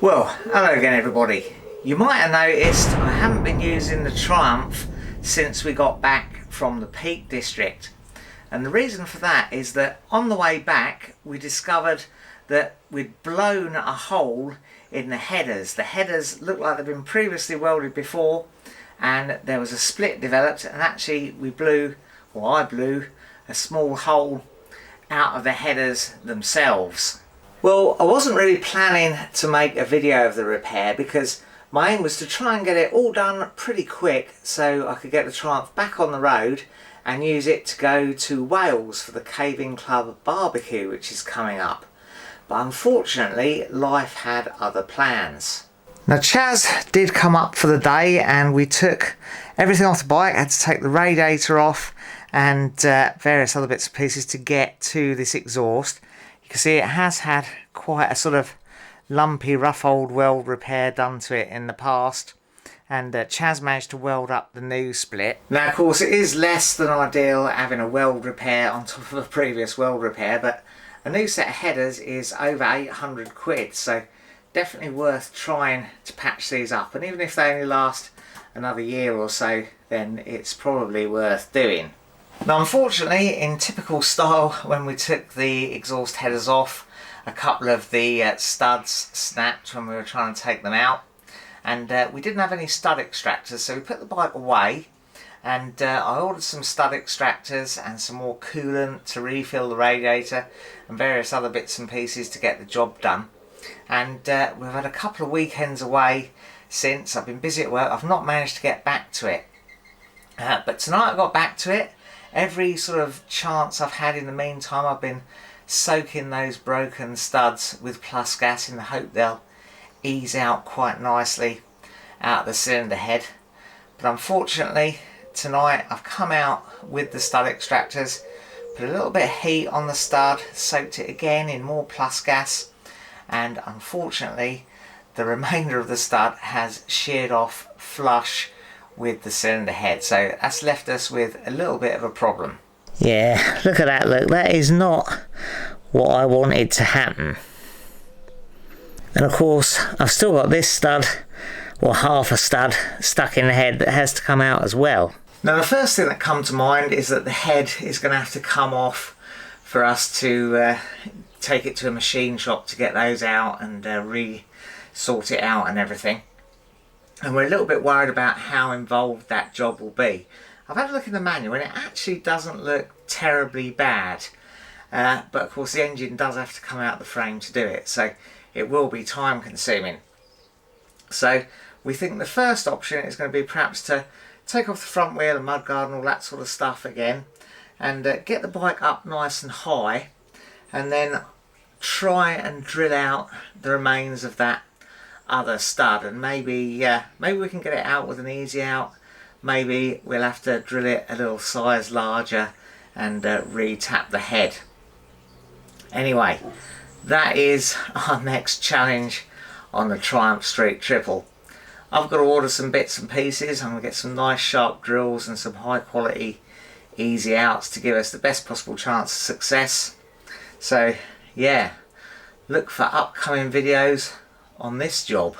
Well, hello again everybody. You might have noticed I haven't been using the Triumph since we got back from the Peak District. And the reason for that is that on the way back we discovered that we'd blown a hole in the headers. The headers looked like they'd been previously welded before, and there was a split developed, and actually I blew a small hole out of the headers themselves. Well, I wasn't really planning to make a video of the repair because my aim was to try and get it all done pretty quick so I could get the Triumph back on the road and use it to go to Wales for the Caving Club barbecue, which is coming up. But unfortunately, life had other plans. Now Chaz did come up for the day and we took everything off the bike. I had to take the radiator off and various other bits and pieces to get to this exhaust. You can see it has had quite a sort of lumpy, rough old weld repair done to it in the past, and Chaz managed to weld up the new split. Now of course it is less than ideal having a weld repair on top of a previous weld repair, but a new set of headers is over 800 quid, so definitely worth trying to patch these up, and even if they only last another year or so, then it's probably worth doing. Now unfortunately, in typical style, when we took the exhaust headers off, a couple of the studs snapped when we were trying to take them out, and we didn't have any stud extractors, so we put the bike away, and I ordered some stud extractors and some more coolant to refill the radiator and various other bits and pieces to get the job done. And we've had a couple of weekends away since. I've been busy at work, I've not managed to get back to it, but tonight I got back to it. Every sort of chance I've had in the meantime, I've been soaking those broken studs with plus gas in the hope they'll ease out quite nicely out of the cylinder head. But unfortunately tonight I've come out with the stud extractors, put a little bit of heat on the stud, soaked it again in more plus gas, and unfortunately the remainder of the stud has sheared off flush with the cylinder head, so that's left us with a little bit of a problem. Yeah, look at that, look, that is not what I wanted to happen. And of course I've still got this stud, or half a stud, stuck in the head that has to come out as well. Now the first thing that comes to mind is that the head is going to have to come off for us to take it to a machine shop to get those out and re-sort it out and everything. And we're a little bit worried about how involved that job will be. I've had a look in the manual and it actually doesn't look terribly bad, but of course the engine does have to come out the frame to do it, so it will be time consuming. So we think the first option is going to be perhaps to take off the front wheel and mudguard and all that sort of stuff again, and get the bike up nice and high, and then try and drill out the remains of that other stud, and maybe we can get it out with an easy out. Maybe we'll have to drill it a little size larger and re-tap the head. Anyway, that is our next challenge on the Triumph Street Triple. I've got to order some bits and pieces. I'm going to get some nice sharp drills and some high quality easy outs to give us the best possible chance of success. So yeah, look for upcoming videos on this job.